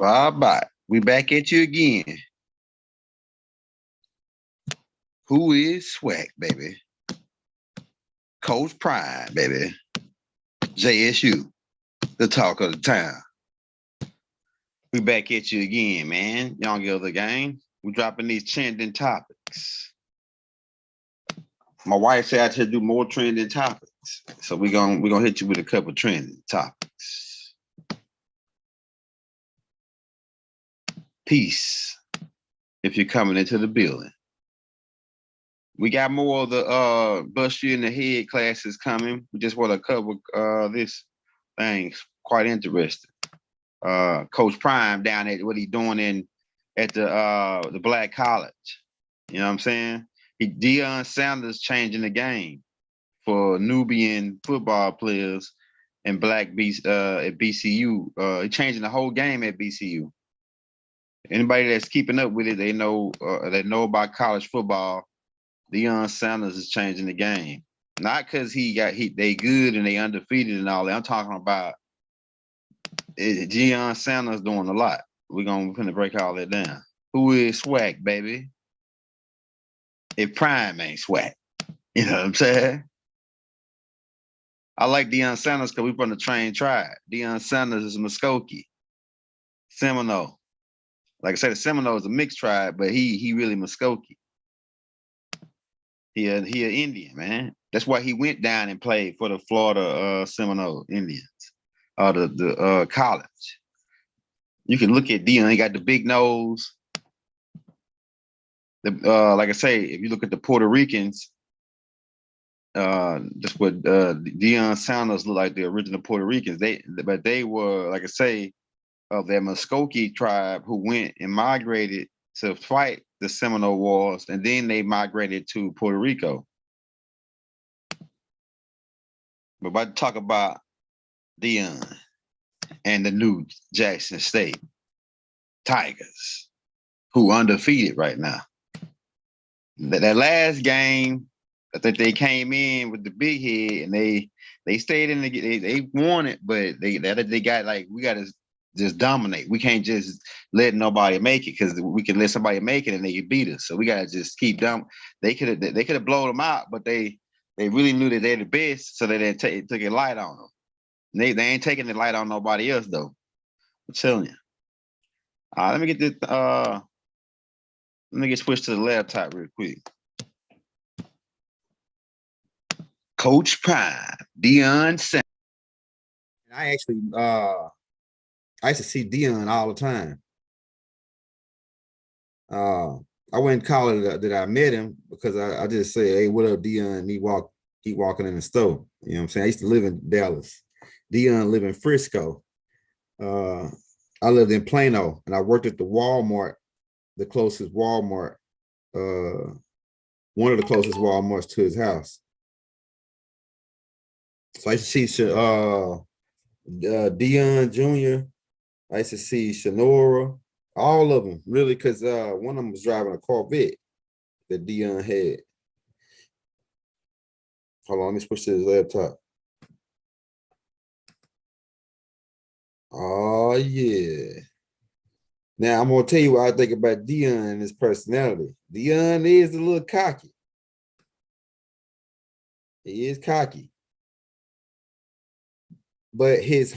Bye. We back at you again. Who is Swac, baby? Coach Prime, baby. JSU, the talk of the town. We back at you again, man. Y'all get the game. We dropping these trending topics. My wife said I should do more trending topics. So we're gonna hit you with a couple trending topics. Peace. If you're coming into the building. We got more of the bust you in the head classes coming. We just want to cover this thing. Quite interesting. Coach Prime down at what he's doing at the Black College. You know what I'm saying? Deion Sanders changing the game for Nubian football players and black at BCU. He's changing the whole game at BCU. Anybody that's keeping up with it, they know about college football. Deion Sanders is changing the game. Not because they good and they undefeated and all that. I'm talking about Deion Sanders doing a lot. We're gonna break all that down. Who is Swac, baby? If Prime ain't Swac. You know what I'm saying? I like Deion Sanders because we from the train tribe. Deion Sanders is Muskogee, Seminole. Like I said, the Seminole is a mixed tribe, but he really Muskogee. He an Indian, man. That's why he went down and played for the Florida Seminole Indians, the college. You can look at Deion. He got the big nose. Like I say, if you look at the Puerto Ricans, that's what Deion Sanders look like, the original Puerto Ricans. But they were, like I say, of that Muskogee tribe who went and migrated to fight the Seminole Wars, and then they migrated to Puerto Rico. We're about to talk about Deion and the new Jackson State Tigers, who undefeated right now. That last game, I think they came in with the big head, and they stayed in they won it, but they got like, we got to just dominate. We can't just let nobody make it, because we can let somebody make it and they can beat us. So we gotta just keep them. They could have blown them out, but they really knew that they're the best, so they didn't took a light on them. They ain't taking the light on nobody else though. I'm telling you. Let me get this. Let me get switched to the laptop real quick. Coach Prime, Deion Sanders. I actually I used to see Deon all the time. I wouldn't call it that I met him, because I just say, hey, what up, Deon? And he walking in the store. You know what I'm saying? I used to live in Dallas. Deon lived in Frisco. I lived in Plano, and I worked at the Walmart, the closest Walmart, one of the closest Walmarts to his house. So I used to see Deon Jr., I used to see Shanora, all of them, really, because one of them was driving a Corvette that Deon had. Hold on, let me switch to his laptop. Oh, yeah. Now, I'm going to tell you what I think about Deon and his personality. Deon is a little cocky. He is cocky. But his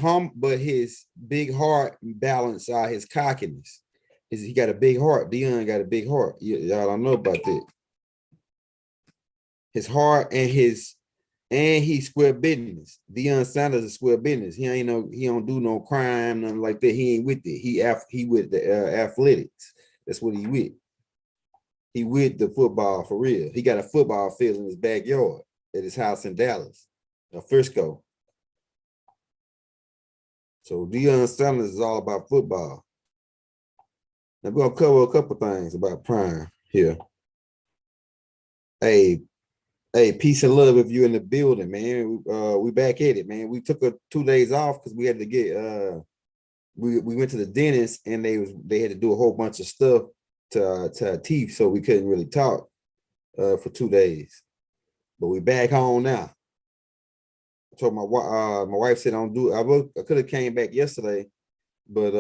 big heart balance out his cockiness. He got a big heart. Deon got a big heart. Y'all don't know about that. His heart and he's square business. Deion Sanders is square business. He don't do no crime, nothing like that. He ain't with it. He with the athletics. That's what he with. He with the football for real. He got a football field in his backyard at his house in Dallas, Frisco. So Deion Sanders is all about football. Now we're gonna cover a couple things about Prime here. Hey, peace and love if you're in the building, man. We back at it, man. We took 2 days off because we had to get we went to the dentist, and they had to do a whole bunch of stuff to our teeth, so we couldn't really talk for 2 days. But we back home now. I told my wife said don't do it. I could have came back yesterday, but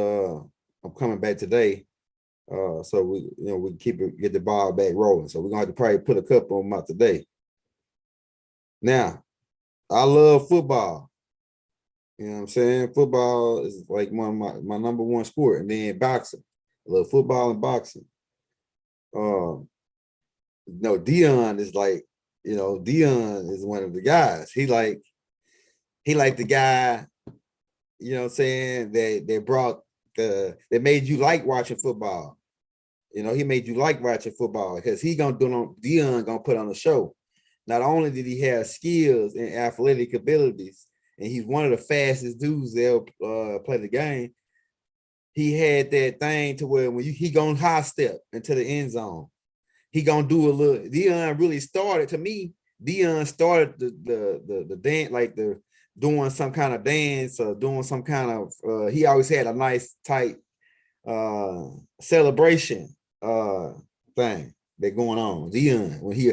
I'm coming back today. So we get the ball back rolling. So we're gonna have to probably put a couple of them out today. Now, I love football. You know what I'm saying? Football is like one of my number one sport, and then boxing. I love football and boxing. No, Deon is like, Deon is one of the guys. He like the guy, you know what I'm saying, that brought that made you like watching football. He made you like watching football because Deon gonna put on a show. Not only did he have skills and athletic abilities, and he's one of the fastest dudes that ever play the game, he had that thing to where when he gonna high step into the end zone, he gonna do a little. Deon really started to me. Deon started the dance, like the doing some kind of dance or doing some kind of. He always had a nice tight celebration thing that going on. Deon, when he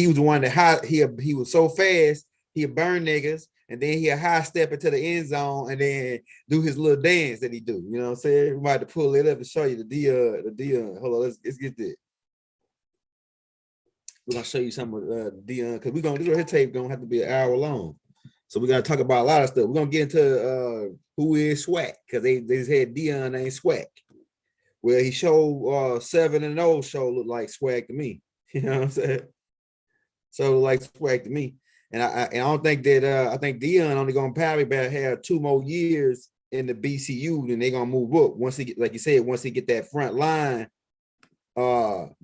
was the one that he was so fast he'd burn niggas, and then he'll high step into the end zone and then do his little dance that he do. You know what I'm saying? We might have to pull it up and show you the Deon. Hold on, let's get this. We're gonna show you some of Deon because we're gonna do his tape gonna have to be an hour long. So we gotta talk about a lot of stuff. We're gonna get into who is Swac, because they just had Deon named Swac. Well, he showed 7-0 show looked like Swac to me. You know what I'm saying? So like Swac to me. And I don't think that I think Deon only gonna probably have 2 more years in the BCU, then they're gonna move up. Once he get, like you said, once he get that front line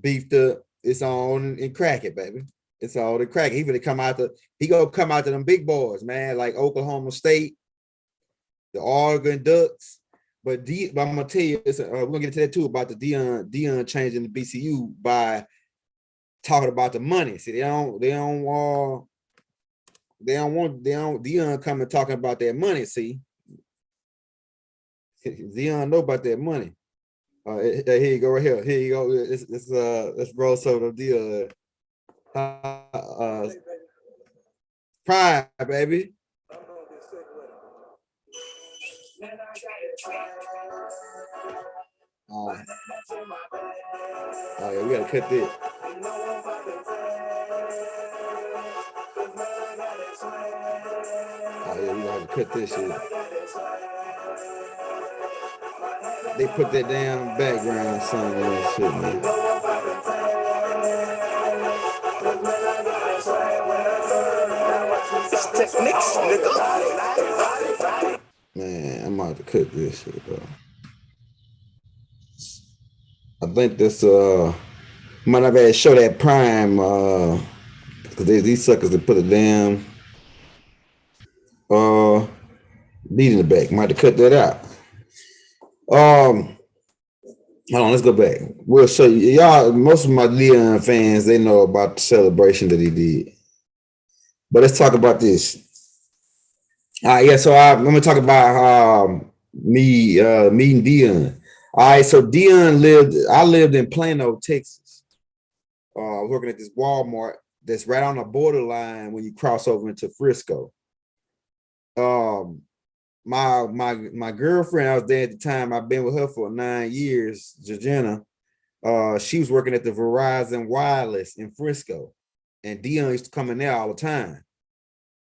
beefed up, it's on and crack it, baby. It's all the crack. He gonna come out to them big boys, man, like Oklahoma State, the Oregon Ducks. But I'm gonna tell you, we're gonna get into that too about the Deon changing the BCU by talking about the money. See, they don't want Deon coming talking about that money. See, Deon know about that money. Here you go, right here. Here you go. Let's roll some of the Prime, baby. Oh yeah, we gotta cut this. Oh yeah, we gonna have to cut this shit. They put that damn background song on that shit, man. Man, I'm about to cut this shit, bro. I think this might not have show that Prime because these suckers that put a damn beat in the back. Might have to cut that out. Hold on, let's go back. We'll show you. Y'all, most of my Deon fans, they know about the celebration that he did. But let's talk about this. Yeah, so I'm gonna talk about me meeting Deon. All right, so I lived in Plano, Texas. I was working at this Walmart that's right on the borderline when you cross over into Frisco. My girlfriend, I was there at the time, I've been with her for 9 years, Georgina. She was working at the Verizon Wireless in Frisco. And Deon used to come in there all the time.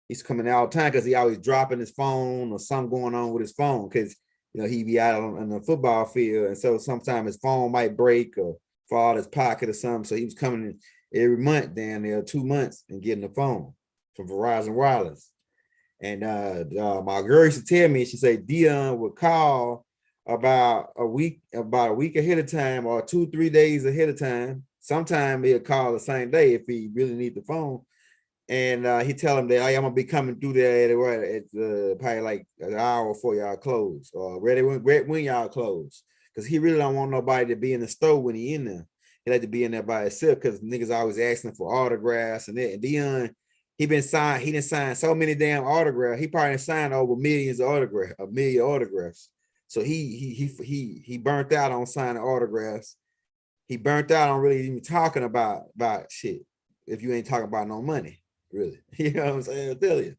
He's coming out all the time because he always dropping his phone or something going on with his phone because he'd be out on the football field, and so sometimes his phone might break or fall out his pocket or something. So he was coming in every month down there, 2 months, and getting the phone from Verizon Wireless. And my girl used to tell me, she said Deon would call about a week ahead of time or 2-3 days ahead of time. Sometimes he'll call the same day if he really need the phone. And he tell him that I'm gonna be coming through there at probably like an hour before y'all close, or ready when y'all close, because he really don't want nobody to be in the store when he in there. He like to be in there by himself because niggas always asking for autographs and that. And Deon, he didn't sign so many damn autographs. He probably signed over million autographs. So he burnt out on signing autographs. He burnt out on really even talking about shit if you ain't talking about no money. Really, you know what I'm saying? I tell you.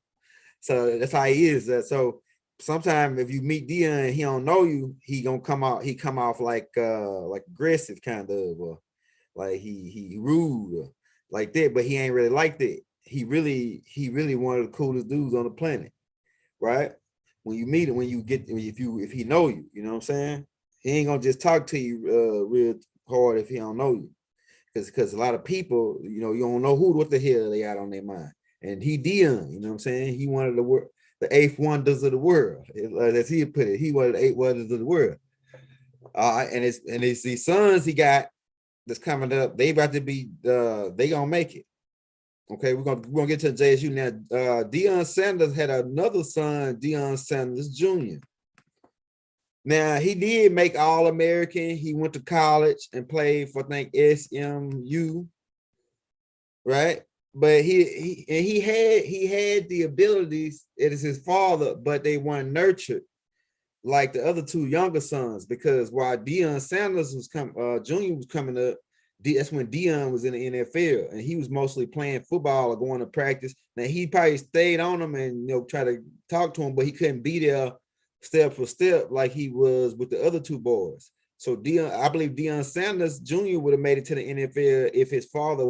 So that's how he is. So sometimes if you meet Deon and he don't know you, he gonna come off like aggressive kind of, or like he rude or like that, but he ain't really like that. He really one of the coolest dudes on the planet, right? When you meet him, if he know you, you know what I'm saying? He ain't gonna just talk to you real hard if he don't know you. Because a lot of people, you don't know what the hell they got on their mind. And he Deon, you know what I'm saying? He one of the eighth wonders of the world, as he put it. He one of the eight wonders of the world. And it's these sons he got that's coming up. They about to be they gonna make it. Okay, we're gonna get to JSU now. Deion Sanders had another son, Deion Sanders Jr. Now he did make All-American. He went to college and played for, I think, SMU, right? But he had the abilities. It is his father, but they weren't nurtured like the other two younger sons, because while Deion Sanders was Jr. was coming up, that's when Deon was in the NFL, and he was mostly playing football or going to practice. Now he probably stayed on him and try to talk to him, but he couldn't be there step for step like he was with the other two boys. So I believe Deion Sanders Jr. would have made it to the NFL if his father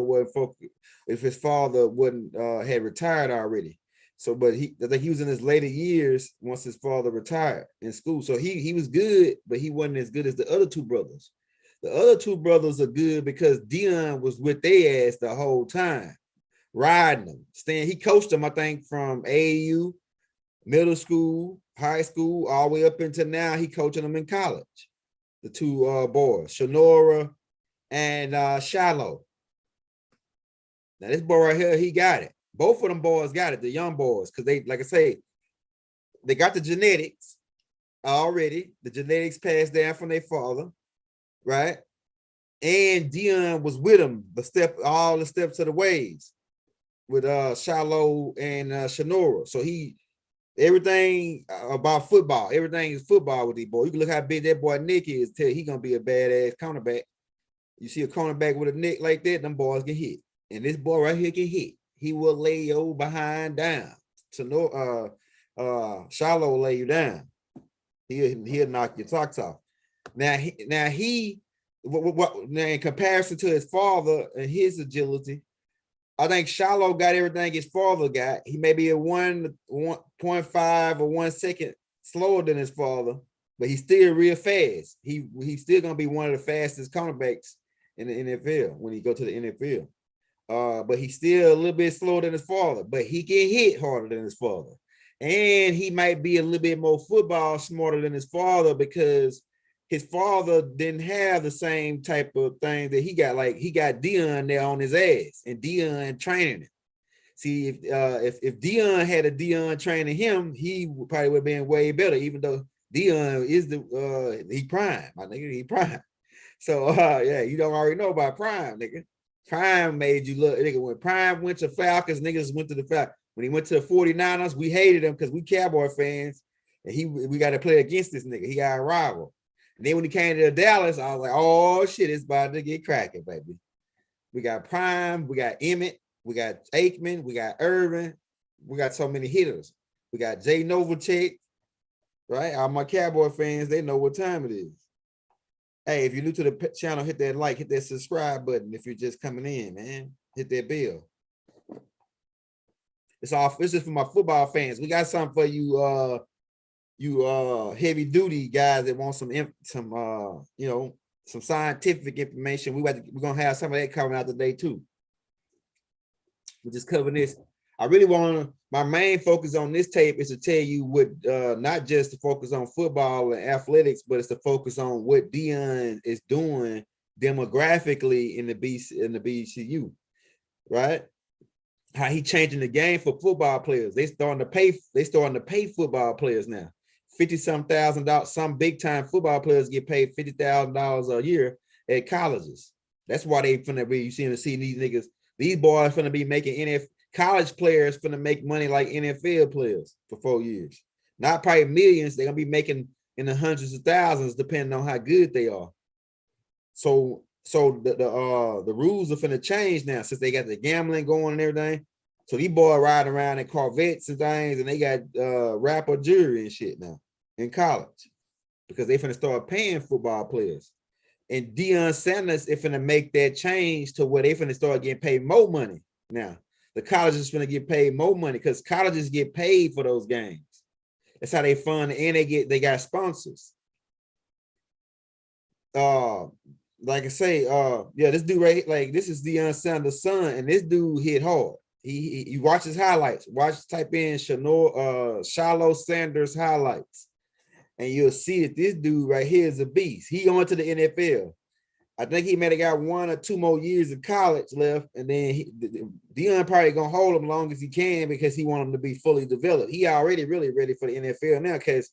wouldn't had retired already. So, but I think he was in his later years once his father retired in school. So he was good, but he wasn't as good as the other two brothers. The other two brothers are good because Deon was with their ass the whole time, riding them. He coached them, I think, from AAU, middle school, high school, all the way up into now. He coaching them in college. The two boys, Shonora and Shiloh. Now this boy right here, he got it. Both of them boys got it, the young boys, because they, like I say, they got the genetics already. The genetics passed down from their father, right? And Deon was with him, all the steps of the ways with Shiloh and Shonora. So everything about football, everything is football with these boys. You can look how big that boy Nick is, tell you he gonna be a badass cornerback. You see a cornerback with a neck like that, them boys get hit. And this boy right here can hit. He will lay your behind down. So Shiloh will lay you down. He'll knock your socks off. Now in comparison to his father and his agility, I think Shiloh got everything his father got. He may be a 1.5 or 1 second slower than his father, but he's still real fast. He's still gonna be one of the fastest cornerbacks in the NFL when he go to the NFL. But he's still a little bit slower than his father, but he can hit harder than his father. And he might be a little bit more football smarter than his father because his father didn't have the same type of thing that he got. Like he got Deon there on his ass and Deon training him. See, if Deon had a Deon training him, he probably would have been way better, even though Deon is he prime, my nigga, he prime. So yeah, you don't already know about prime, nigga. Prime made you look, nigga. When Prime went to Falcons, niggas went to the Falcons. When he went to the 49ers, we hated him because we Cowboy fans, and we got to play against this nigga. He got a rival. And then when he came to Dallas, I was like, oh shit, it's about to get cracking, baby. We got Prime, we got Emmett, we got Aikman, we got Irvin, we got so many hitters. We got Jay Novacek, right? All my Cowboy fans, they know what time it is. Hey, if you're new to the channel, hit that like, hit that subscribe button. If you're just coming in, man, hit that bell. It's just for my football fans. We got something for you, heavy duty guys that want some scientific information. We're gonna have some of that coming out today too. We're just covering this. I really my main focus on this tape is to tell you what, not just to focus on football and athletics, but it's to focus on what Deon is doing demographically in the BCU, right? How he changing the game for football players. They starting to pay football players now. $50,000. Some big time football players get paid $50,000 a year at colleges. That's why they finna be, you see these niggas, these boys finna be making college players finna make money like NFL players for 4 years. Not probably millions. They're gonna be making in the hundreds of thousands depending on how good they are. So the rules are finna change now since they got the gambling going and everything. So these boys riding around in Corvettes and things, and they got rapper jury and shit now in college because they finna start paying football players. And Deion Sanders is finna make that change to where they finna start getting paid more money now. The colleges finna get paid more money because colleges get paid for those games. That's how they fund, and they got sponsors. Like I say, yeah, this dude right, like this is Deion Sanders' son, and this dude hit hard. You watch his highlights. Type in Shiloh Sanders highlights, and you'll see that this dude right here is a beast. He on to the NFL. I think he may have got 1 or 2 more years of college left, and then Deion probably gonna hold him long as he can because he want him to be fully developed. He already really ready for the NFL now because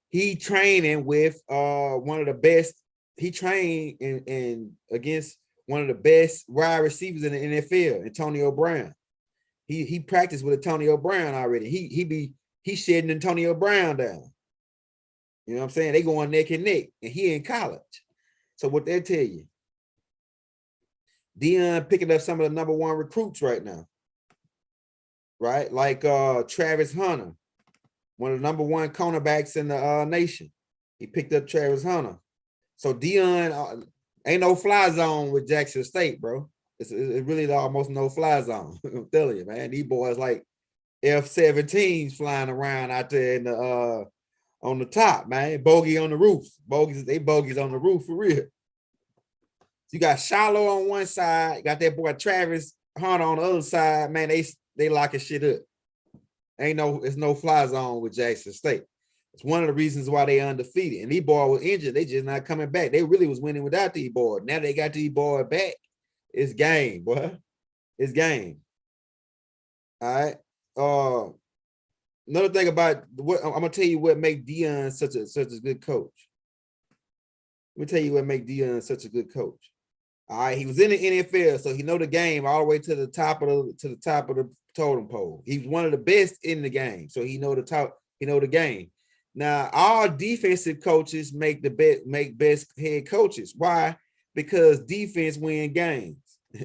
he training with one of the best. He trained in against one of the best wide receivers in the NFL, Antonio Brown. He practiced with Antonio Brown already. He shedding Antonio Brown down. You know what I'm saying? They going neck and neck, and he in college. So what they tell you, Deon picking up some of the #1 recruits right now, right? Like Travis Hunter, one of the #1 cornerbacks in the nation. He picked up Travis Hunter. So Deon ain't no fly zone with Jackson State, bro. It's really almost no fly zone. I'm telling you, man. These boys like F-17s flying around out there in the on the top, man. Bogey on the roof. Bogeys on the roof for real. You got Shiloh on one side, you got that boy Travis Hunter on the other side. Man, they locking shit up. It's no fly zone with Jackson State. It's one of the reasons why they undefeated. And these boys were injured. They just not coming back. They really was winning without these boys. Now they got these boys back. It's game, boy. It's game. All right. Another thing about what I'm gonna tell you what make Deon such a good coach. Let me tell you what make Deon such a good coach. All right, he was in the NFL, so he know the game all the way to the top of the totem pole. He's one of the best in the game, so he know the game. Now, all defensive coaches make best head coaches. Why? Because defense win games.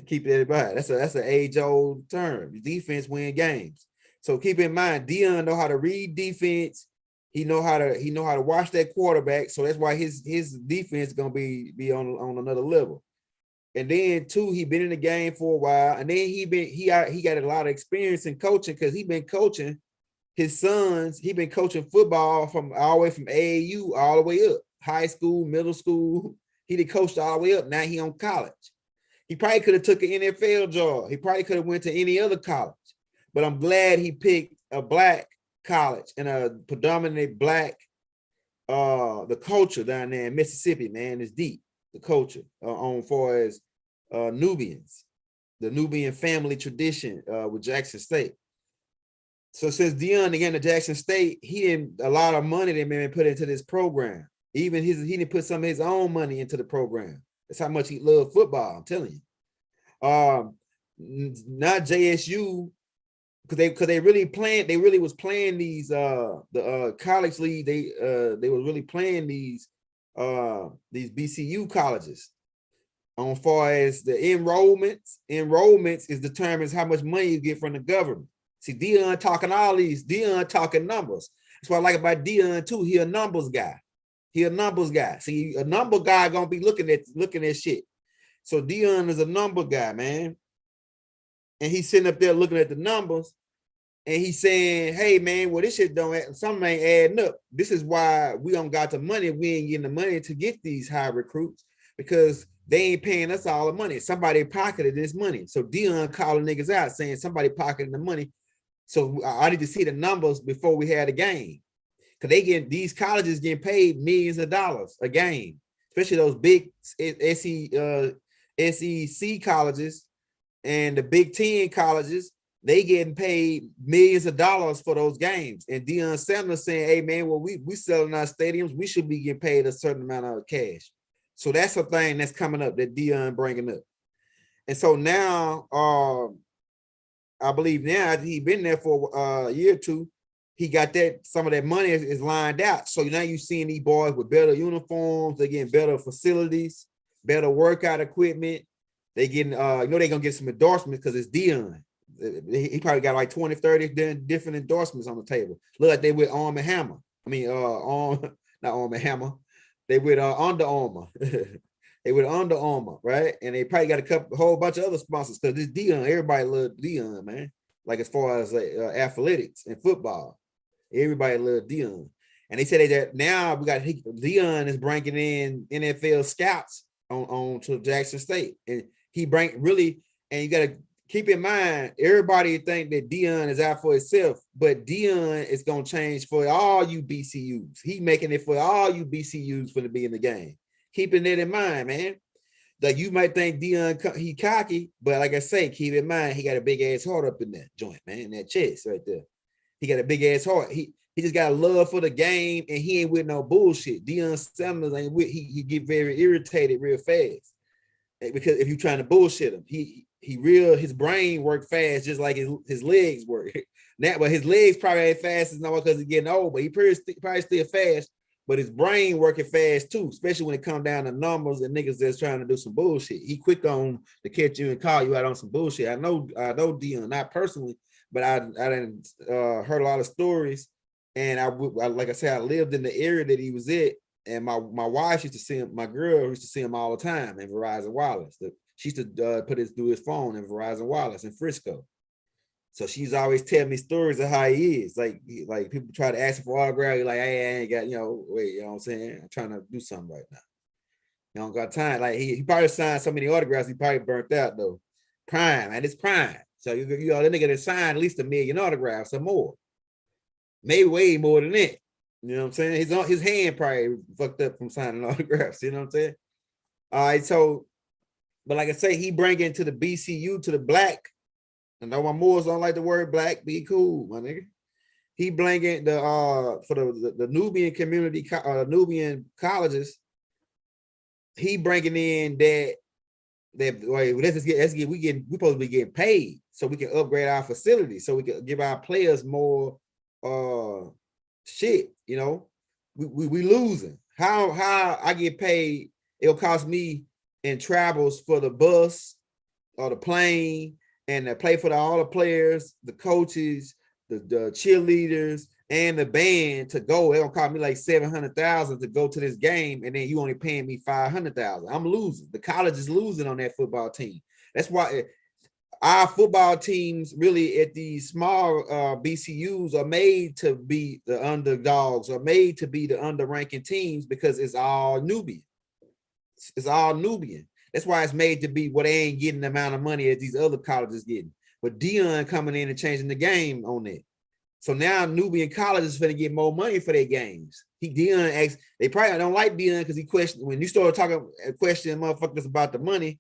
Keep that in mind. That's an age-old term. Defense win games. So keep in mind, Deon know how to read defense. He know how to watch that quarterback. So that's why his defense gonna be on another level. And then too, he been in the game for a while, and then he got a lot of experience in coaching because he been coaching his sons. He been coaching football from all the way from AAU all the way up, high school, middle school. He did coached all the way up. Now he on college. He probably could have took an NFL job. He probably could have went to any other college. But I'm glad he picked a black college and a predominantly black. The culture down there in Mississippi, man, is deep. The culture on far as Nubians, the Nubian family tradition with Jackson State. So since Deon again to Jackson State, he didn't a lot of money that man put into this program. Even he didn't put some of his own money into the program. That's how much he loved football. I'm telling you. Not JSU because they really was playing these the college league. They were really playing these BCU colleges. On far as the enrollments is determines how much money you get from the government. See, Deon talking Deon talking numbers. That's what I like about Deon too. He a numbers guy. See, a number guy gonna be looking at shit. So Deon is a number guy, man. And he's sitting up there looking at the numbers, and he's saying, "Hey, man, well, this shit something ain't adding up. This is why we don't got the money. We ain't getting the money to get these high recruits because they ain't paying us all the money. Somebody pocketed this money." So Deon calling niggas out saying somebody pocketing the money. So I need to see the numbers before we had a game. Because these colleges getting paid millions of dollars a game, especially those big SEC colleges and the Big Ten colleges. They getting paid millions of dollars for those games. And Deion Sanders saying, "Hey man, well, we selling our stadiums, we should be getting paid a certain amount of cash." So that's a thing that's coming up that Deion bringing up. And so now, I believe now he been there for a year or two. He got some of that money is lined out. So now you're seeing these boys with better uniforms, they're getting better facilities, better workout equipment. They getting, they're gonna get some endorsements because it's Deion. he probably got like 20, 30 different endorsements on the table. Look like they with Arm and Hammer. I mean, not Arm and Hammer. They with Under Armour. They with Under Armour, right? And they probably got a whole bunch of other sponsors because this Deon, everybody loves Deon, man. Like as far as athletics and football, everybody loves Deon. And they said that now we got Deon is bringing in NFL scouts on to Jackson State, and he bring really. And you got to keep in mind, everybody think that Deon is out for himself, but Deon is gonna change for all you BCUs. He making it for all you BCUs for to be in the game. Keeping it in mind, man. Like you might think Deon he cocky, but like I say, keep in mind he got a big ass heart up in that joint, man, in that chest right there. He got a big ass heart. He just got a love for the game, and he ain't with no bullshit. Deion Sanders ain't with. He get very irritated real fast because if you're trying to bullshit him, his brain work fast just like his legs work. Now, but his legs probably ain't fast as now because he's getting old, but he probably still fast. But his brain working fast too, especially when it come down to numbers and niggas that's trying to do some bullshit. He quick on to catch you and call you out on some bullshit. I know Deon, not personally, but I done heard a lot of stories. And I like I said, I lived in the area that he was at, and my wife used to see him. My girl used to see him all the time in Verizon Wireless. She used to put his through his phone in Verizon Wireless in Frisco. So she's always telling me stories of how he is. Like people try to ask him for autograph. He's like, hey, I ain't got, wait, you know what I'm saying? I'm trying to do something right now. You don't got time. Like he probably signed so many autographs, he probably burnt out though. Prime, and it's prime. So that nigga that signed at least 1 million autographs or more. Maybe way more than that. You know what I'm saying? His hand probably fucked up from signing autographs. You know what I'm saying? All right, so, but like I say, he bring into the BCU to the black. I know my Moors don't like the word black. Be cool, my nigga. He bringing for the Nubian community, Nubian colleges. He bringing in that we supposed to be getting paid so we can upgrade our facilities, so we can give our players more shit. We losing. How I get paid? It'll cost me in travels for the bus or the plane, and to play for all the players, the coaches, the cheerleaders, and the band to go. It'll cost me like $700,000 to go to this game, and then you only paying me $500,000. I'm losing. The college is losing on that football team. That's why our football teams really at these small BCUs are made to be the underdogs, or made to be the underranking teams, because it's all Nubian. It's all Nubian. That's why it's made to be what they ain't getting the amount of money as these other colleges getting. But Deon coming in and changing the game on that. So now Nubian colleges is going to get more money for their games. Deon asks, they probably don't like Deon because he questioned, when you start talking questioning motherfuckers about the money,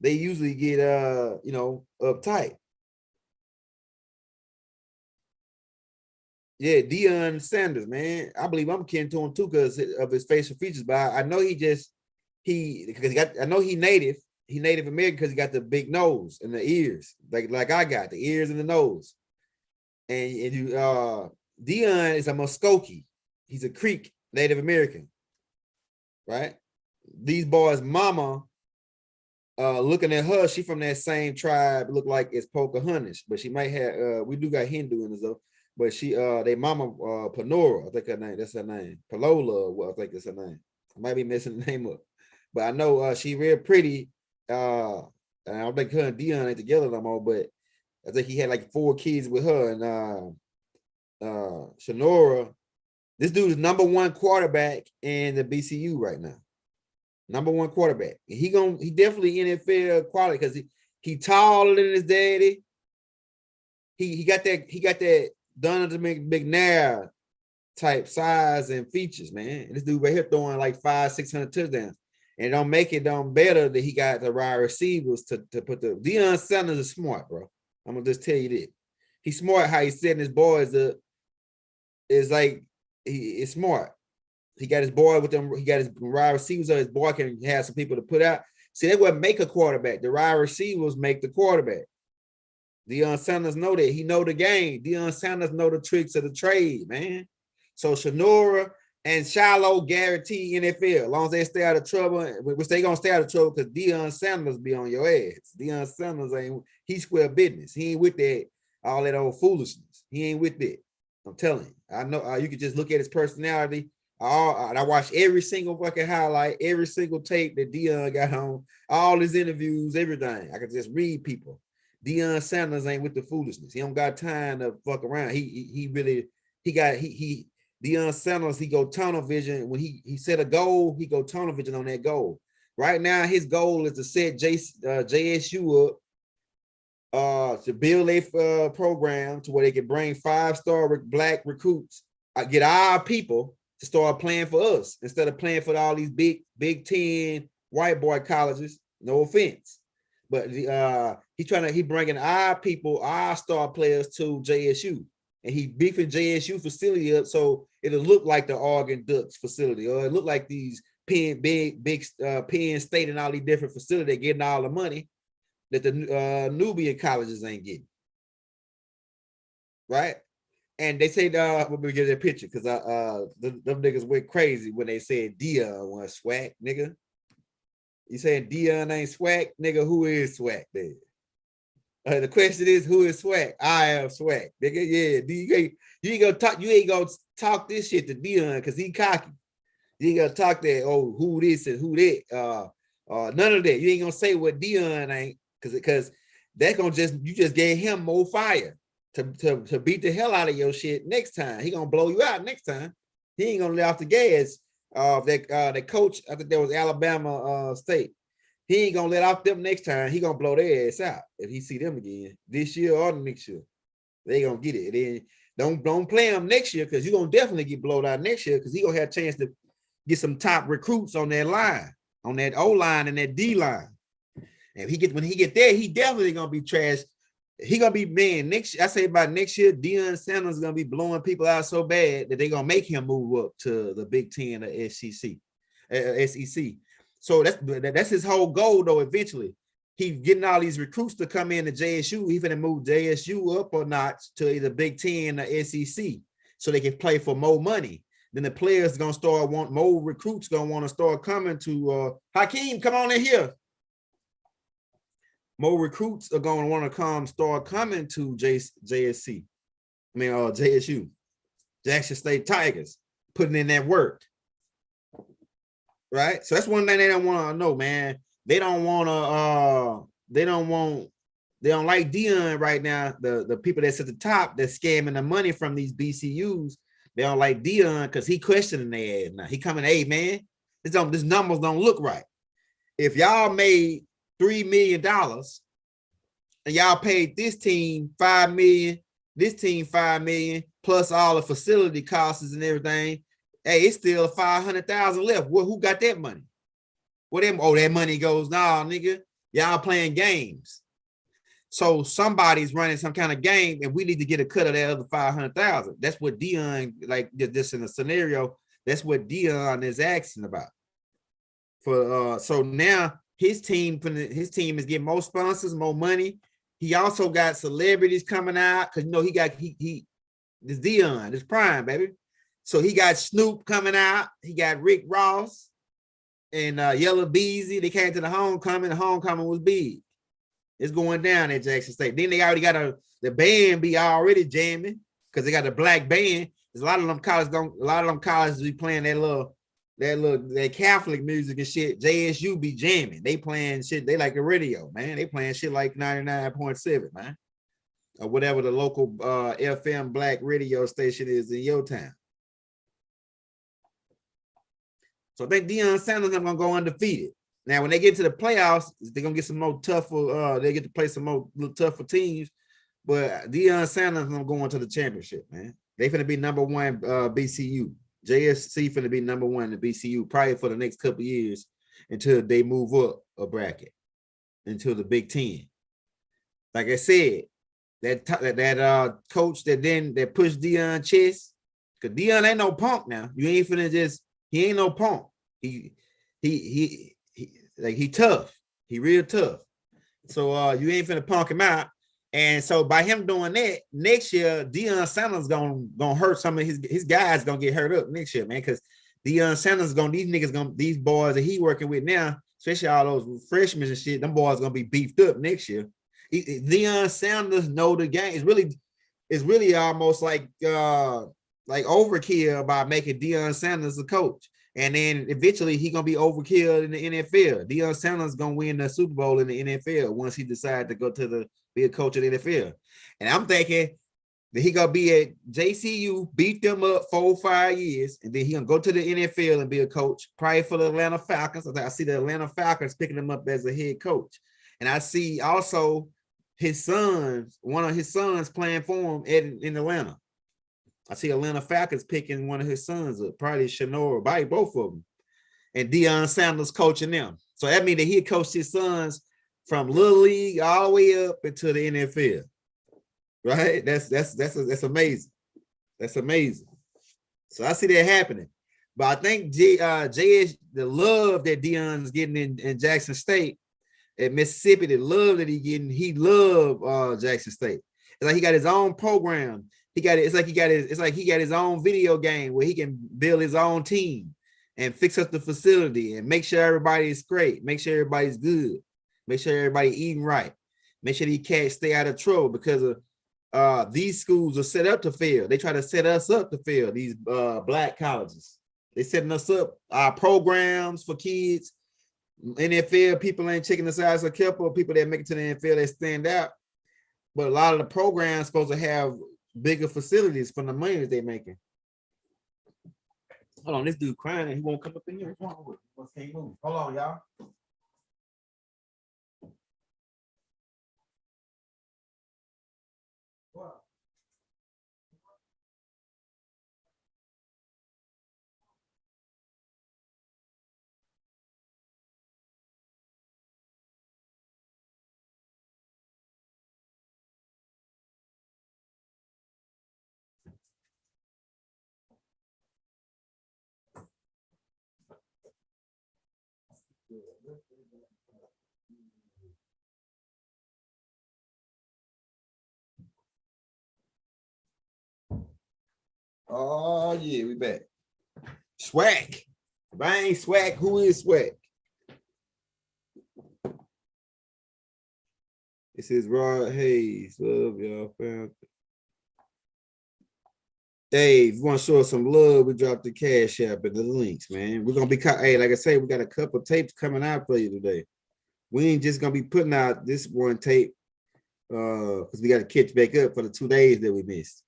they usually get uptight. Yeah, Deion Sanders, man. I believe I'm kin to him too because of his facial features, but I know I know he Native American because he got the big nose and the ears, like I got the ears and the nose. And Deon is a Muskogee. He's a Creek Native American, right? These boys' mama, looking at her, she from that same tribe, look like it's Pocahontas, but she might have we do got Hindu in us though. But she they mama Panora, I think that's her name. Palola, I think that's her name. I might be messing the name up. But I know she real pretty. And I don't think her and Deon ain't together no more, but I think he had like 4 kids with her. And Shanora, this dude is #1 quarterback in the BCU right now. #1 quarterback. And he definitely NFL quality because he taller than his daddy. He got that Donovan McNair type size and features, man. And this dude right here throwing like 500-600 touchdowns. And don't make it better that he got the wide receivers to put the Deion Sanders is smart, bro. I'm gonna just tell you that. He's smart how he's setting his boys up. It's like he is smart. He got his boy with them, he got his wide receivers, so his boy can have some people to put out. See, they wouldn't make a quarterback. The wide receivers make the quarterback. Deion Sanders know that. He know the game. Deion Sanders know the tricks of the trade, man. So Shanora, And Shiloh guarantee NFL, as long as they stay out of trouble, which they gonna stay out of trouble because Deion Sanders be on your ass. Deion Sanders he square business. He ain't with that all that old foolishness. He ain't with that. I'm telling you. I know you can just look at his personality. I watch every single fucking highlight, every single tape that Deion got on, all his interviews, everything. I can just read people. Deion Sanders ain't with the foolishness. He don't got time to fuck around. Deion Sanders, he go tunnel vision. When he set a goal, he go tunnel vision on that goal. Right now, his goal is to set JSU up to build a program to where they can bring 5-star black recruits, get our people to start playing for us instead of playing for all these Big 10 white boy colleges. No offense, but he bringing our people, our star players to JSU. And he beefing JSU facility up so it'll look like the Oregon Ducks facility, or it look like these Penn State and all these different facilities getting all the money that the Nubian colleges ain't getting. Right? And they say, let me get that picture because them niggas went crazy when they said Deon was Swac, nigga. You saying Deon ain't Swac, nigga? Who is Swac then? The question is, who is Swac? I am Swac, nigga. Yeah, you ain't gonna talk this shit to Deion because he cocky. You ain't gonna talk that, oh, who this and who that. None of that. You ain't gonna say what Deion ain't, because that's gonna you just gave him more fire to beat the hell out of your shit next time. He gonna blow you out next time. He ain't gonna let off the gas. That coach, I think that was Alabama State. He ain't gonna let off them next time. He gonna blow their ass out if he see them again this year or the next year. They gonna get it. Then don't play him next year because you're gonna definitely get blowed out next year because he gonna have a chance to get some top recruits on that line, on that O line and that D line. And when he get there, he definitely gonna be trash. He gonna be next. I say about next year, Deion Sanders is gonna be blowing people out so bad that they gonna make him move up to the Big 10 or SEC. So that's his whole goal, though. Eventually, he getting all these recruits to come in to JSU. He finna move JSU up or not to either Big 10 or SEC, so they can play for more money. Then the players gonna start more recruits gonna want to start coming to Hakeem. Come on in here. More recruits are gonna want to start coming to JSU, Jackson State Tigers, putting in that work. Right, so that's one thing they don't want to know, man. They don't like Deion right now. The people that's at the top that's scamming the money from these BCUs, they don't like Deion because he questioning their ass now. He coming, hey man, this numbers don't look right. If y'all made $3 million and y'all paid this team $5 million, this team $5 million, plus all the facility costs and everything. Hey, it's still 500,000 left. Well, who got that money? That money goes, nah, nigga, y'all playing games. So somebody's running some kind of game, and we need to get a cut of that other 500,000. That's what Deion, like this in a scenario, that's what Deion is asking about. So now his team is getting more sponsors, more money. He also got celebrities coming out because this Deion, this Prime, baby. So he got Snoop coming out. He got Rick Ross and Yellow Beezy. They came to the homecoming. The homecoming was big. It's going down at Jackson State. Then they already got the band be already jamming because they got a black band. There's a lot of them colleges be playing that Catholic music and shit. JSU be jamming. They playing shit. They like the radio, man. They playing shit like 99.7, man, or whatever the local FM black radio station is in your town. So I think Deion Sanders are gonna go undefeated. Now, when they get to the playoffs, they're gonna get some more tougher. They get to play some more little tougher teams. But Deion Sanders is gonna go into the championship, man. They finna be number one BCU. JSC finna be number one in the BCU probably for the next couple of years until they move up a bracket into the Big 10. Like I said, that coach that pushed Deion chest, because Deion ain't no punk now. You ain't finna he ain't no punk. He tough. He real tough. So you ain't finna punk him out. And so by him doing that, next year, Deion Sanders gonna hurt some of his guys gonna get hurt up next year, man. Because Deion Sanders these boys that he working with now, especially all those freshmen and shit, them boys gonna be beefed up next year. Deion Sanders know the game. It's really almost like overkill by making Deion Sanders a coach. And then eventually he gonna be overkill in the NFL. Deion Sanders gonna win the Super Bowl in the NFL once he decides to go to be a coach in the NFL. And I'm thinking that he gonna be at JSU, beat them up 4 or 5 years, and then he gonna go to the NFL and be a coach, probably for the Atlanta Falcons. I see the Atlanta Falcons picking him up as a head coach. And I see also one of his sons playing for him in Atlanta. I see Atlanta Falcons picking one of his sons up, probably Shanor, probably both of them. And Deion Sanders coaching them. So that means that he coached his sons from Little League all the way up into the NFL. Right? That's amazing. That's amazing. So I see that happening. But I think the love that Deion's getting in Jackson State, at Mississippi, he loved Jackson State. It's like he got his own program. It's like he got his own video game where he can build his own team and fix up the facility and make sure everybody is great, make sure everybody's good, make sure everybody eating right, make sure these cats stay out of trouble because of these schools are set up to fail. They try to set us up to fail, these black colleges. They setting us up, our programs for kids. NFL people ain't checking the size of a couple of people that make it to the NFL that stand out. But a lot of the programs supposed to have bigger facilities from the money that they're making. Hold on, this dude crying and he won't come up in here. What's wrong with him? Can't move. Hold on, y'all. What? Oh yeah, we back. Swac. If I ain't Swac, who is Swac? This is Rod Hayes. Love y'all, fam. Hey, if you want to show us some love, we dropped the cash app and the links, man. We're gonna be like I say, we got a couple tapes coming out for you today. We ain't just gonna be putting out this one tape because we got to catch back up for the 2 days that we missed.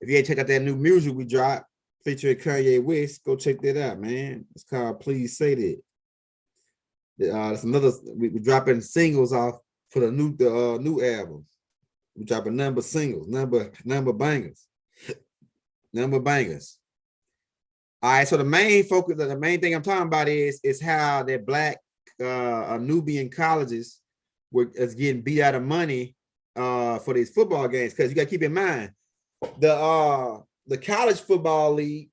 If you ain't check out that new music we dropped featuring Kanye West, go check that out, man. It's called Please Say That. That's another. We're dropping singles off for the new album. We're dropping number singles, number bangers, number bangers. All right, so the main focus, the main thing I'm talking about is how that black Nubian colleges is getting beat out of money for these football games, because you got to keep in mind the college football league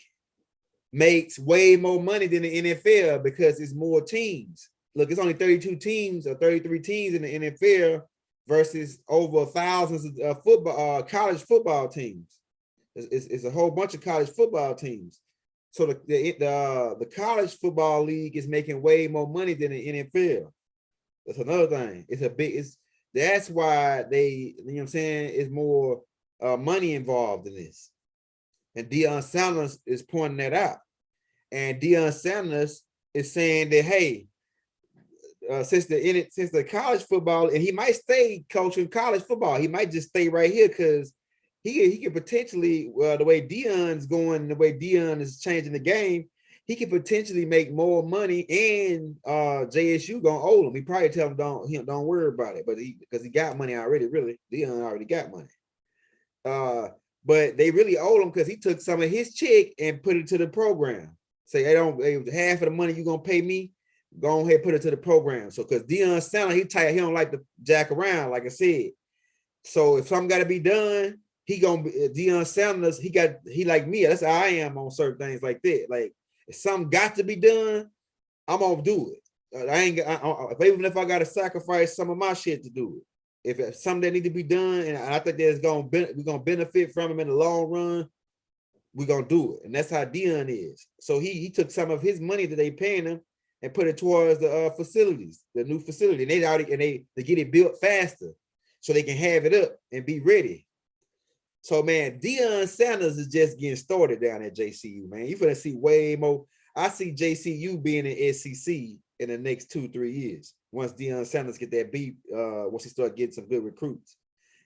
makes way more money than the NFL because it's more teams. Look, it's only 32 teams or 33 teams in the NFL versus over thousands of college football teams. It's a whole bunch of college football teams. So the college football league is making way more money than the NFL. That's another thing. That's why they, you know what I'm saying, it's more money involved in this. And Deion Sanders is pointing that out. And Deion Sanders is saying that, hey, since the college football, and he might stay coaching college football, he might just stay right here because he could potentially, the way Deion's going, the way Deion is changing the game, he could potentially make more money, and JSU gonna owe him. He probably tell him don't worry about it, but because he got money already, really. Deion already got money. But they really owe him because he took some of his check and put it to the program. Say, half of the money you're gonna pay me, go ahead, put it to the program. So because Deion Sanders, he don't like to jack around, like I said. So if something got to be done, Deion Sanders, he like me. That's how I am on certain things like that. Like if something got to be done, I'm gonna do it. Even if I got to sacrifice some of my shit to do it. If it's something that need to be done, and I think we're gonna benefit from him in the long run, we're gonna do it. And that's how Deon is. So he took some of his money that they paying him and put it towards the facilities, the new facility. And they get it built faster so they can have it up and be ready. So man, Deion Sanders is just getting started down at JCU, man. You're gonna see way more. I see JCU being in SEC in the next 2-3 years. Once Deion Sanders get that beat, once he start getting some good recruits.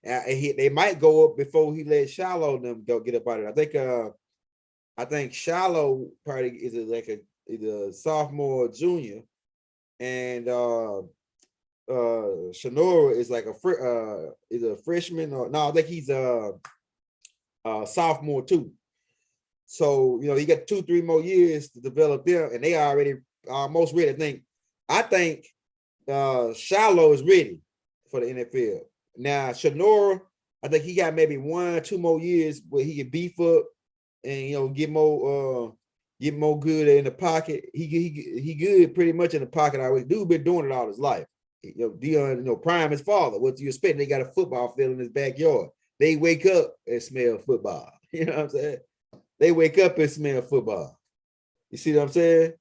They might go up before he let Shiloh them go get up out of it. I think Shiloh probably is either sophomore or junior, and Shanora is like is a freshman or no, I think he's a sophomore too. So he got 2-3 more years to develop them, and they already almost ready. I think Shiloh is ready for the NFL. Now, Shanora, I think he got maybe 1 or 2 more years where he can beef up and get more good in the pocket. He good pretty much in the pocket already. Dude been doing it all his life. Deon, prime his father. What do you expect? They got a football field in his backyard. They wake up and smell football. You know what I'm saying? They wake up and smell football. You see what I'm saying?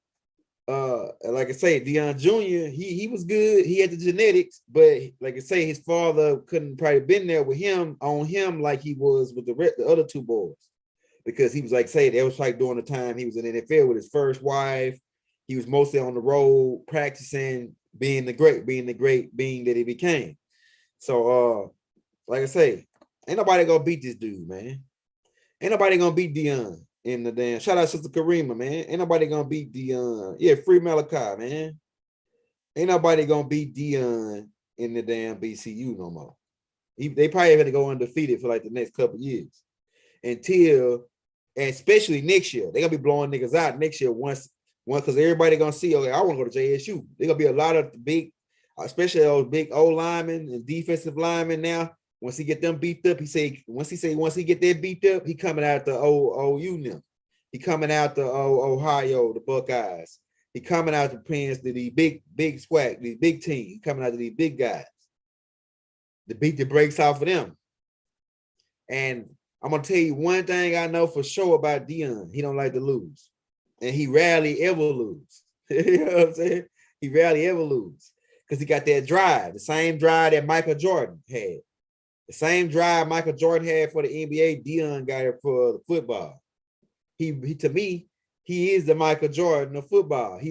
Like I say, Deon Jr., he was good. He had the genetics, but like I say, his father couldn't probably been there with him on him like he was with the other 2 boys, because he was like say that was like during the time he was in the NFL with his first wife. He was mostly on the road practicing being the great being that he became. So like I say, ain't nobody gonna beat this dude, man. Ain't nobody gonna beat Deon in the damn. Shout out Sister Karima, man. Ain't nobody gonna beat Deon. Yeah, free Malachi, man. Ain't nobody gonna beat Deon in the damn BCU no more. They probably have to go undefeated for like the next couple years until, and especially next year, they're gonna be blowing niggas out next year once because everybody gonna see, okay, I want to go to JSU. They're gonna be a lot of big, especially those big O linemen and defensive linemen now. Once he get them beat up, once he get that beat up, he coming out the OU now. He coming out the Ohio, the Buckeyes. He coming out the Prince to the big Swac, the big team. He coming out to these big guys. The beat the brakes off of them. And I'm gonna tell you one thing I know for sure about Deon. He don't like to lose. And he rarely ever lose. You know what I'm saying? He rarely ever lose. Because he got that drive, the same drive that Michael Jordan had. The same drive Michael Jordan had for the NBA, Deon got it for the football. He to me, he is the Michael Jordan of football.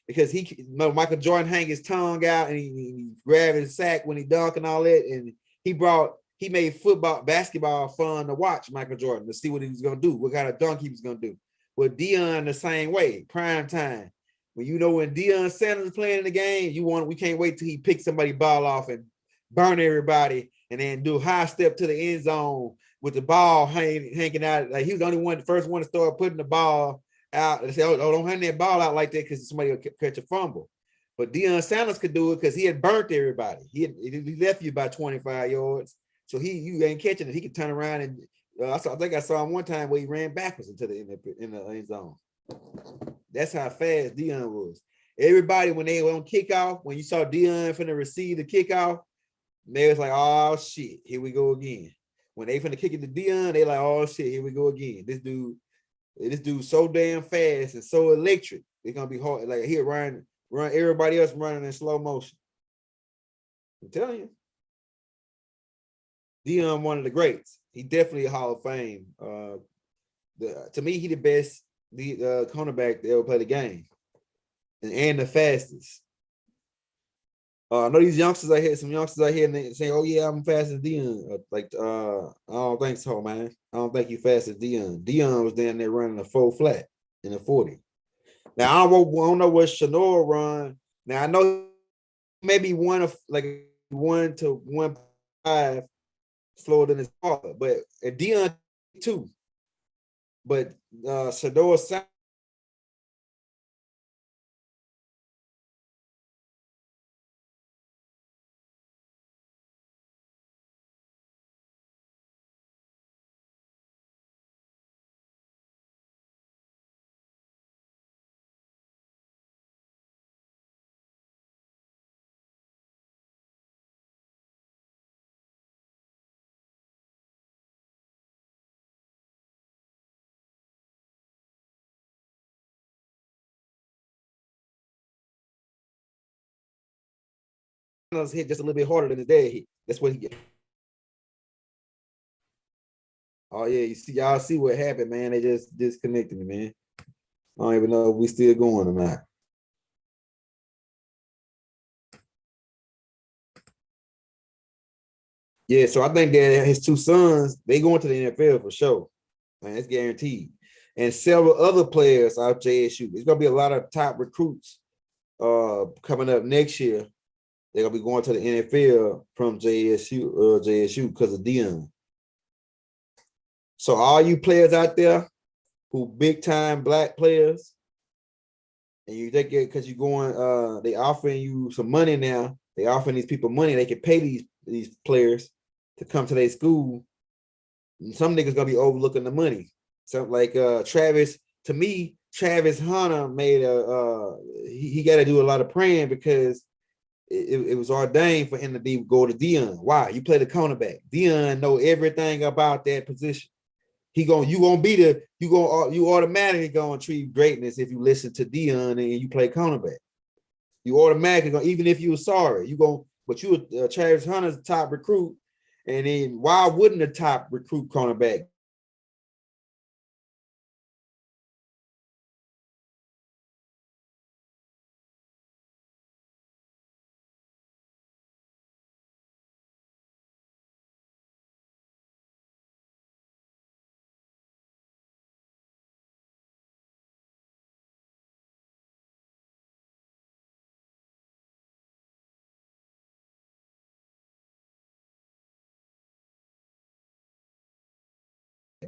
Because Michael Jordan hang his tongue out and he grab his sack when he dunk and all that. And he made basketball fun to watch Michael Jordan, to see what he was gonna do, what kind of dunk he was gonna do. With Deon the same way, prime time. When Deon Sanders is playing in the game, we can't wait till he picks somebody ball off and burn everybody, and then do a high step to the end zone with the ball hanging out. Like he was the first one to start putting the ball out. They say, oh, don't hang that ball out like that because somebody will catch a fumble. But Deon Sanders could do it because he had burnt everybody. He left you by 25 yards. So you ain't catching it. He could turn around and I think I saw him one time where he ran backwards into the end zone. That's how fast Deon was. Everybody, when they were on kickoff, when you saw Deon finna receive the kickoff, they was like, oh shit, here we go again. When they finna kick it to Deon, they like, oh shit, here we go again. This dude so damn fast and so electric. It's gonna be hard. Like he'll run everybody else running in slow motion. I'm telling you. Deon, one of the greats. He definitely a Hall of Fame. To me, he the best cornerback that ever played the game, and the fastest. I know these youngsters out here, some youngsters out here, and they say, "Oh yeah, I'm fast as Deon." I don't think so, man. I don't think you fast as Deon. Deon was down there running a 4 flat in a 40. Now I don't know what Shanora run. Now I know maybe 1 to 1.5 slower than his father, but Deon too. But Shador hit just a little bit harder than his dad hit. That's what he get. Oh yeah, you see, y'all see what happened, man. They just disconnected me, man. I don't even know if we still going or not. Yeah, so I think that his two sons, they going to the NFL for sure. Man, it's guaranteed. And several other players out JSU. There's gonna be a lot of top recruits coming up next year. They're gonna be going to the NFL from JSU because of Deon. So all you players out there who big time black players, and you think it because you're going, they offering you some money now. They offering these people money. They can pay these players to come to their school. And some niggas gonna be overlooking the money. Something like Travis. To me, Travis Hunter made he got to do a lot of praying because it was ordained for him to go to Deon. Why? You play the cornerback. Deon know everything about that position. You automatically gonna achieve greatness if you listen to Deon and you play cornerback. You automatically gonna, even if you were sorry, but Travis Hunter's top recruit, and then why wouldn't a top recruit cornerback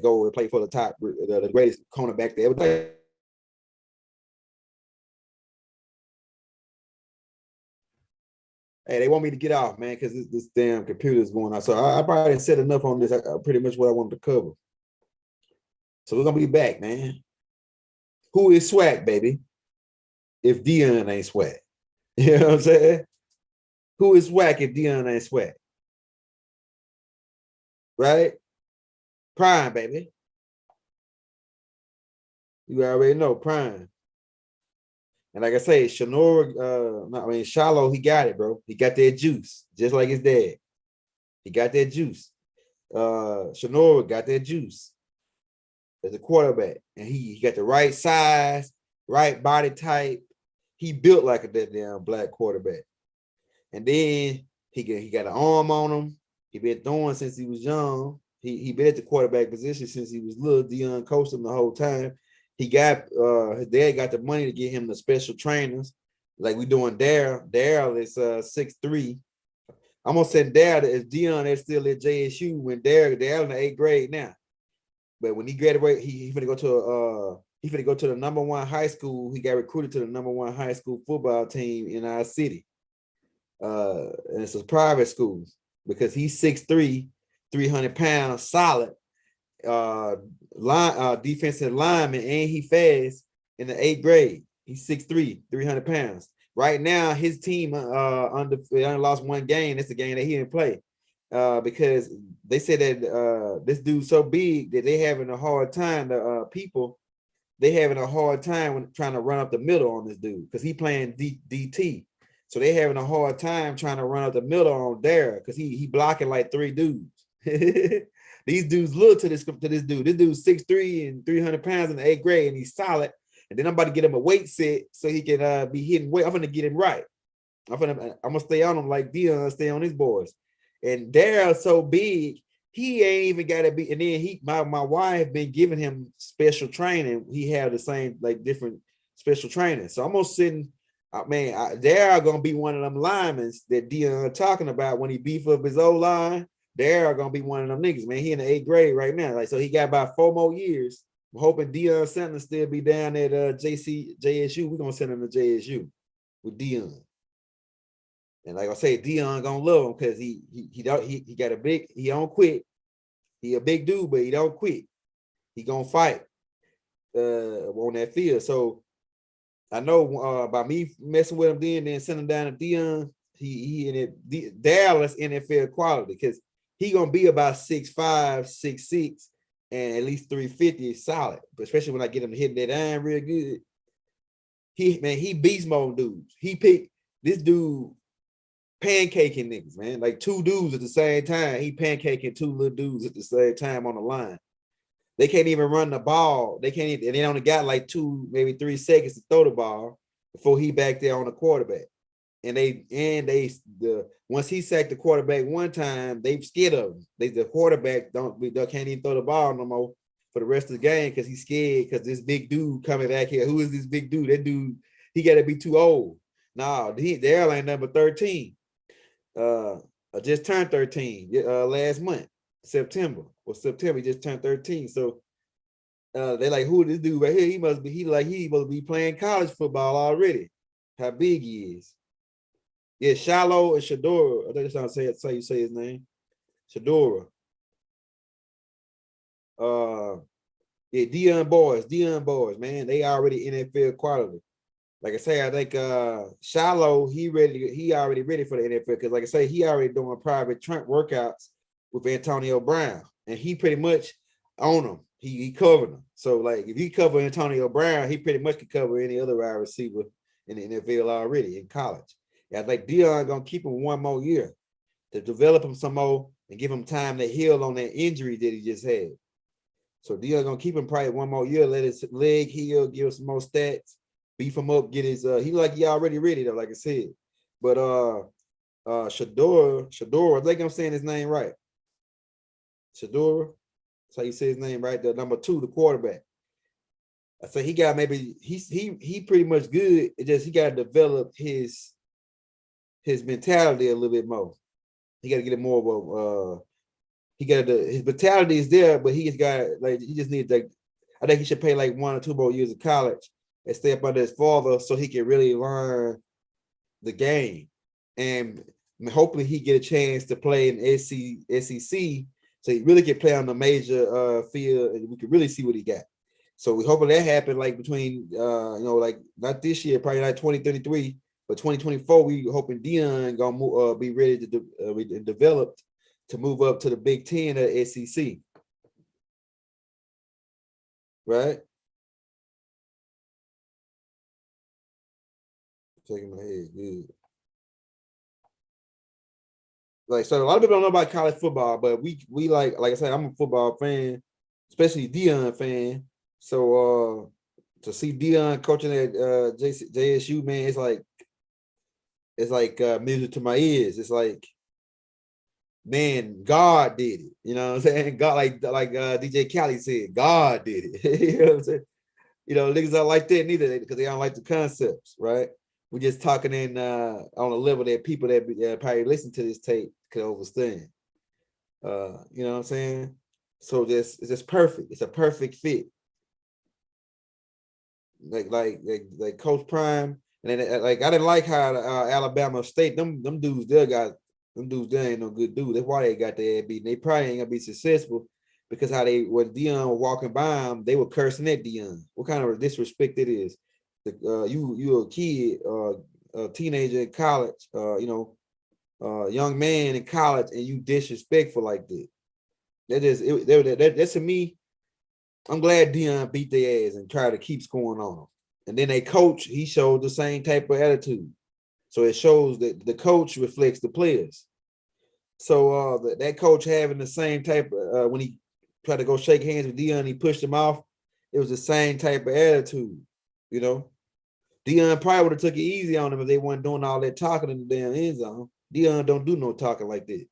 go and play for the greatest cornerback they ever played? Hey, they want me to get off, man, because this damn computer is going on. So I probably didn't said enough on this. Pretty much what I wanted to cover. So we're gonna be back, man. Who is Swac, baby? If Deon ain't Swac, you know what I'm saying? Who is Swac if Deon ain't Swac? Right? Prime, baby. You already know Prime. And like I say, Shallow, he got it, bro. He got that juice, just like his dad. He got that juice. Shanora got that juice as a quarterback. And he got the right size, right body type. He built like a damn black quarterback. And then he got an arm on him. He been throwing since he was young. He been at the quarterback position since he was little. Deon coached him the whole time. He got his dad got the money to get him the special trainers, like we doing Daryl. Daryl is 6'3". I'm gonna send Daryl if Deon is still at JSU when Daryl in the 8th grade now. But when he graduated, he finna go to the number one high school. He got recruited to the number one high school football team in our city. And it's a private school because he's 6'3", 300 pounds, solid. Defensive lineman, and he fast in the 8th grade. He's 6'3", 300 pounds. Right now, his team they only lost one game. That's the game that he didn't play because they said that this dude's so big that they having a hard time. They having a hard time when trying to run up the middle on this dude because he playing DT. So they having a hard time trying to run up the middle on Dara because he blocking like 3 dudes. These dudes look to this dude. This dude's 6'3" and 300 pounds in the 8th grade, and he's solid. And then I'm about to get him a weight set so he can be hitting weight. I'm gonna get him right. I'm gonna stay on him like Deon stay on his boys. And Daryl's so big, he ain't even got to be. And then my wife been giving him special training. He have the same like different special training. So I'm gonna send. Daryl gonna be one of them linemen that Deon talking about when he beef up his old line. Daryl gonna be one of them niggas, man. He in the 8th grade right now. Like, so he got about 4 more years. I'm hoping Deon Sandler still be down at JSU. We're gonna send him to JSU with Deon. And like I say, Deon gonna love him because he don't quit. He a big dude, but he don't quit. He gonna fight on that field. So I know by me messing with him then sending him down to Deon, he in it Dallas NFL quality because he gonna be about 6'5", 6'6", and at least 350 solid. But especially when I get him hitting that iron real good. He beast mode dudes. He picked this dude. pancaking niggas, man. Like two dudes at the same time. He pancaking two little dudes at the same time on the line. They can't even run the ball. They can't even, and they only got like 2, maybe 3 seconds to throw the ball before he back there on the quarterback. And once he sacked the quarterback one time, they scared of him. The quarterback they can't even throw the ball no more for the rest of the game because he's scared because this big dude coming back here. Who is this big dude? That dude, he got to be too old. No, the airline number 13. I just turned 13 last month, September. He just turned 13. So they're like, who is this dude right here? He must be playing college football already. How big he is. Yeah, Shiloh and Shadora. I think that's how you say his name. Shadora. Yeah, Deon boys, man. They already NFL quality. Like I say, I think Shiloh, he already ready for the NFL because, like I say, he already doing private workouts with Antonio Brown, and he pretty much own him. He covered him. So, like, if he cover Antonio Brown, he pretty much can cover any other wide receiver in the NFL already in college. Yeah, I think Deon gonna keep him one more year to develop him some more and give him time to heal on that injury that he just had. So Deon gonna keep him probably one more year, let his leg heal, give him some more stats, beef him up, get his he already ready though, like I said. But Shadora, I think I'm saying his name right. Shadora, that's how you say his name, right? The number 2, the quarterback. I say he got he pretty much good. It just he got to develop his mentality a little bit more. He got to get it more of his mentality is there, but he just needs like, I think he should pay like 1 or 2 more years of college and stay up under his father so he can really learn the game. And hopefully he get a chance to play in SEC so he really can play on the major field and we can really see what he got. So we hoping that happen like between like not this year, probably like 2033, but 2024, we hoping Deon gonna be ready to develop to move up to the Big Ten or SEC. Right? Shaking my head, good. Like, so a lot of people don't know about college football, but we like I said, I'm a football fan, especially Deon fan. So to see Deon coaching at JSU, man, it's like music to my ears. It's like, man, God did it. You know what I'm saying? God, like DJ Khaled said, God did it. You know what I'm saying? You know, niggas don't like that neither because they don't like the concepts, right? We're just talking in on a level that people that probably listen to this tape could understand. You know what I'm saying? So it's just perfect. It's a perfect fit. Like Coach Prime, and then like I didn't like how Alabama State them dudes there ain't no good dudes. That's why they got their ass beat. They probably ain't gonna be successful because when Deon was walking by them, they were cursing at Deon. What kind of disrespect it is? You a kid, a teenager in college, young man in college, and you disrespectful like that. That's to me. I'm glad Deon beat their ass and tried to keep scoring on them. And then they coach, he showed the same type of attitude. So it shows that the coach reflects the players. So that coach having the same type of, when he tried to go shake hands with Deon, he pushed him off. It was the same type of attitude, you know. Deon probably would have took it easy on him if they weren't doing all that talking in the damn end zone. Deon don't do no talking like that.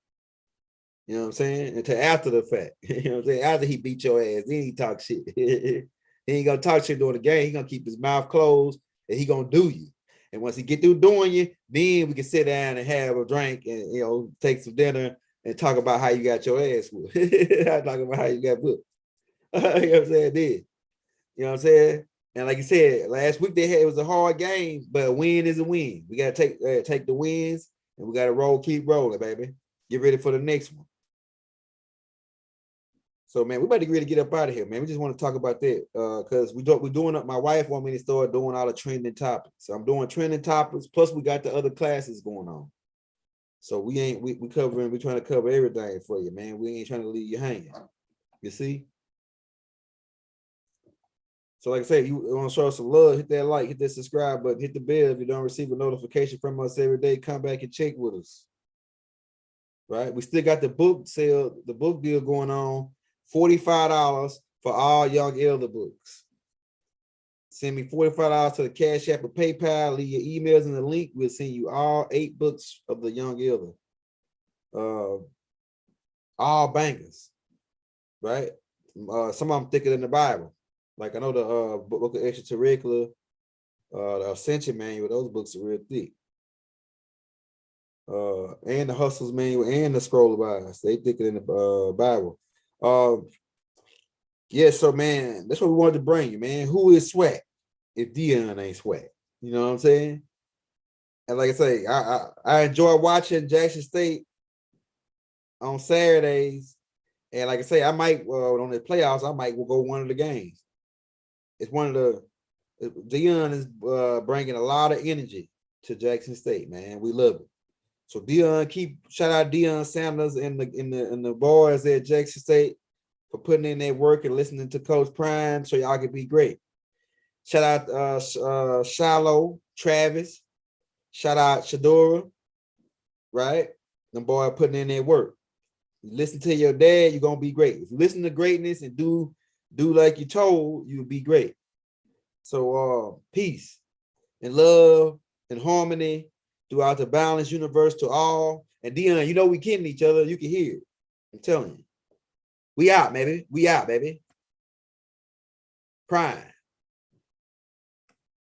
You know what I'm saying? Until after the fact. You know what I'm saying? After he beat your ass, then he talk shit. He ain't gonna talk shit during the game. He gonna keep his mouth closed and he gonna do you. And once he get through doing you, then we can sit down and have a drink and take some dinner and talk about how you got your ass whooped. Talk about how you got whooped. You know what I'm saying? Then. You know what I'm saying? And like you said, last week it was a hard game, but a win is a win. We gotta take the wins and we gotta keep rolling, baby. Get ready for the next one. So, man, we about to really get up out of here, man. We just want to talk about that because we're doing up. My wife want me to start doing all the trending topics. So I'm doing trending topics. Plus, we got the other classes going on. So we trying to cover everything for you, man. We ain't trying to leave you hanging. You see? So like I said, you want to show us some love, hit that like, hit that subscribe button, hit the bell if you don't receive a notification from us every day. Come back and check with us. Right? We still got the book sale, the book deal going on. $45 for all young elder books. Send me $45 to the Cash App or PayPal. Leave your emails in the link. We'll send you all 8 books of the young elder. All bangers, right? Some of them thicker than the Bible. Like I know the book of extracurricular, the Ascension Manual, those books are real thick. And the Hustles Manual and the Scroll of Eyes, they thicker than the Bible. Yeah, so man, that's what we wanted to bring you, man. Who is Swac if Deon ain't Swac? You know what I'm saying? And like I say, I enjoy watching Jackson State on Saturdays. And like I say, I might on the playoffs, I might go one of the games. It's one of the Deon is bringing a lot of energy to Jackson State, man. We love it. So Deon, shout out Deion Sanders and the boys at Jackson State for putting in their work and listening to Coach Prime so y'all can be great. Shout out Shiloh, Travis. Shout out Shadora, right? Them boys putting in their work. You listen to your dad, you're gonna be great. If you listen to greatness and do like you told, you'll be great. So peace and love and harmony throughout the balanced universe to all. And Deon, you know we kidding each other. You can hear it. I'm telling you. We out, baby. We out, baby. Prime.